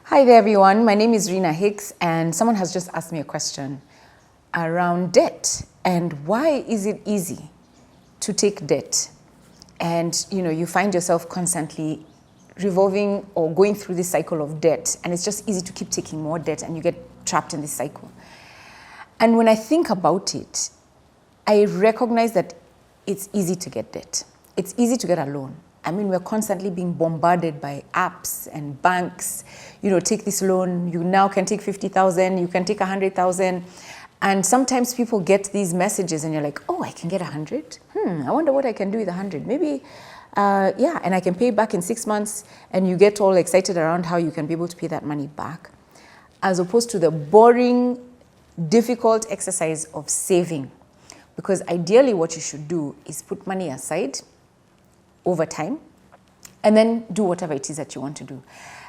Hi there, everyone. My name is Rina Hicks, and someone has just asked me a question around debt and why is it easy to take debt? And you find yourself constantly revolving or going through this cycle of debt, and it's just easy to keep taking more debt and you get trapped in this cycle. And when I think about it, I recognize that it's easy to get debt. It's easy to get a loan. I mean, we're constantly being bombarded by apps and banks. Take this loan, you now can take 50,000, you can take 100,000. And sometimes people get these messages and you're like, oh, I can get 100? I wonder what I can do with 100. Maybe, and I can pay back in 6 months, and you get all excited around how you can be able to pay that money back, as opposed to the boring, difficult exercise of saving. Because ideally what you should do is put money aside over time and then do whatever it is that you want to do.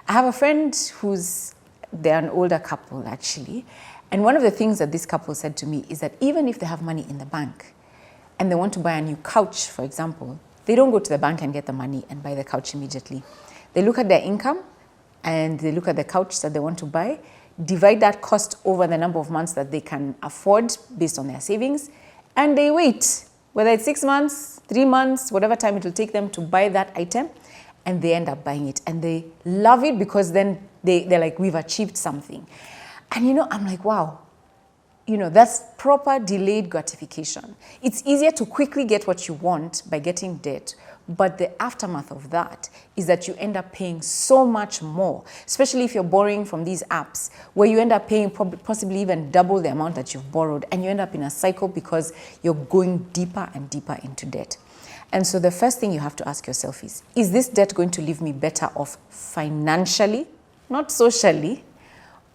I have a friend they're an older couple actually, and one of the things that this couple said to me is that even if they have money in the bank and they want to buy a new couch, for example, they don't go to the bank and get the money and buy the couch immediately. They look at their income and they look at the couch that they want to buy, divide that cost over the number of months that they can afford based on their savings, and they wait, whether it's 6 months, 3 months, whatever time it will take them to buy that item, and they end up buying it. And they love it because then they're like, we've achieved something. And I'm like, wow, that's proper delayed gratification. It's easier to quickly get what you want by getting debt, but the aftermath of that is that you end up paying so much more, especially if you're borrowing from these apps, where you end up paying possibly even double the amount that you've borrowed, and you end up in a cycle because you're going deeper and deeper into debt. And so the first thing you have to ask yourself is this debt going to leave me better off financially, not socially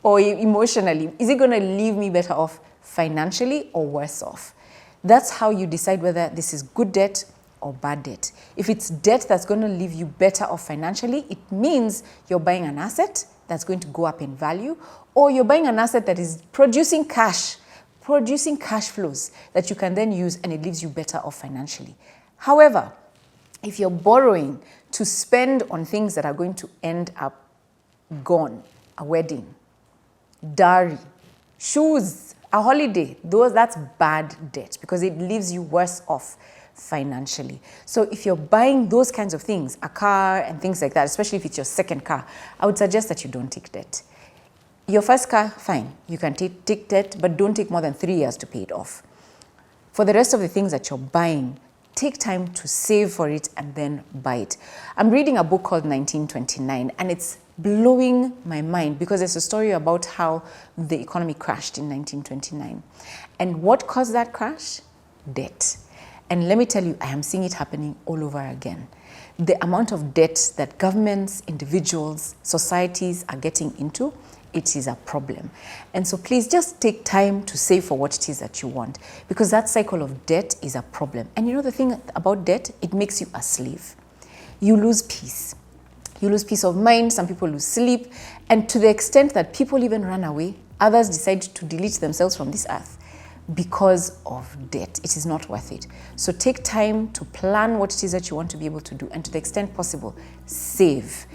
or emotionally? Is it going to leave me better off financially or worse off? That's how you decide whether this is good debt or bad debt. If it's debt that's going to leave you better off financially, it means you're buying an asset that's going to go up in value, or you're buying an asset that is producing cash flows that you can then use, and it leaves you better off financially. However, if you're borrowing to spend on things that are going to end up gone, a wedding, dowry, shoes, a holiday, that's bad debt because it leaves you worse off financially. So if you're buying those kinds of things, a car and things like that, especially if it's your second car, I would suggest that you don't take debt. Your first car, fine, you can take debt, but don't take more than 3 years to pay it off. For the rest of the things that you're buying, take time to save for it and then buy it. I'm reading a book called 1929, and it's blowing my mind because it's a story about how the economy crashed in 1929. And what caused that crash? Debt. And let me tell you, I am seeing it happening all over again. The amount of debt that governments, individuals, societies are getting into, it is a problem. And so please just take time to save for what it is that you want, because that cycle of debt is a problem. And the thing about debt, it makes you a slave. You lose peace. You lose peace of mind. Some people lose sleep. And to the extent that people even run away, others decide to delete themselves from this earth because of debt. It is not worth it. So take time to plan what it is that you want to be able to do, and to the extent possible, save,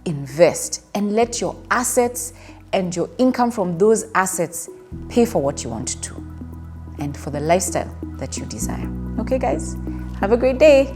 invest, and let your assets and your income from those assets pay for what you want to and for the lifestyle that you desire. Okay, guys, have a great day.